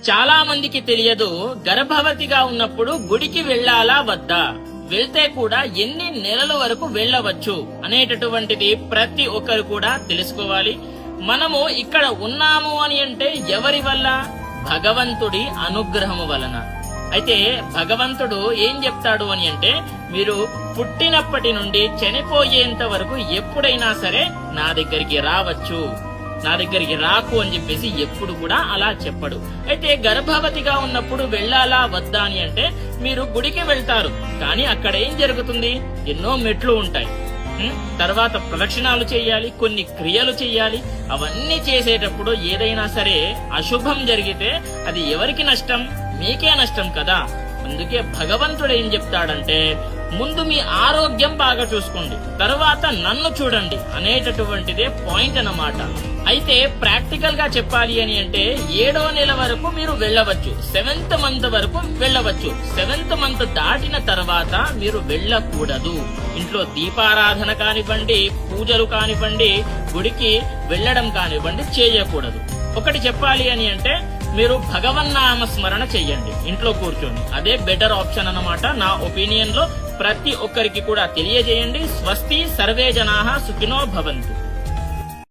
చాలా మందికి తెలియదు, గర్భవతిగా ఉన్నప్పుడు గుడికి వెళ్ళాలా వద్దా, వెళ్తే కూడా ఎన్ని నెలల వరకు వెళ్ళవచ్చు అనేటటువంటిది ప్రతి ఒక్కరు కూడా తెలుసుకోవాలి. మనము ఇక్కడ ఉన్నాము అని అంటే ఎవరి వల్ల? భగవంతుడి అనుగ్రహము వలన. అయితే భగవంతుడు ఏం చెప్తాడు అని అంటే, మీరు పుట్టినప్పటి నుండి చనిపోయేంత వరకు ఎప్పుడైనా సరే నా దగ్గరికి రావచ్చు, నా దగ్గరికి రాకు అని చెప్పేసి ఎప్పుడు కూడా అలా చెప్పడు. అయితే గర్భవతిగా ఉన్నప్పుడు వెళ్ళాలా వద్దా అని అంటే, మీరు గుడికి వెళ్తారు, కానీ అక్కడ ఏం జరుగుతుంది? ఎన్నో మెట్లు ఉంటాయి, తర్వాత ప్రదక్షిణాలు చేయాలి, కొన్ని క్రియలు చేయాలి. అవన్నీ చేసేటప్పుడు ఏదైనా సరే అశుభం జరిగితే అది ఎవరికి నష్టం? మీకే నష్టం కదా. అందుకే భగవంతుడు ఏం చెప్తాడంటే, ముందు మీ ఆరోగ్యం బాగా చూసుకోండి, తర్వాత నన్ను చూడండి అనేటటువంటిదే పాయింట్ అన్నమాట. అయితే ప్రాక్టికల్ గా చెప్పాలి అని అంటే 7వ నెల వరకు మీరు వెళ్ళవచ్చు, 7th మంత్ వరకు వెళ్ళవచ్చు. 7th మంత్ దాటిన తర్వాత మీరు వెళ్ళకూడదు. ఇంట్లో దీపారాధన కానివ్వండి, పూజలు కానివ్వండి, గుడికి వెళ్ళడం కానివ్వండి చేయకూడదు. ఒకటి చెప్పాలి అని అంటే, మీరు భగవన్నామ స్మరణ చెయ్యండి ఇంట్లో కూర్చొని. అదే బెటర్ ఆప్షన్ అన్నమాట నా ఒపీనియన్ లో. ప్రతి ఒక్కరికి కూడా తెలియజేయండి. స్వస్తి, సర్వే జనాః సుఖినో భవంతు.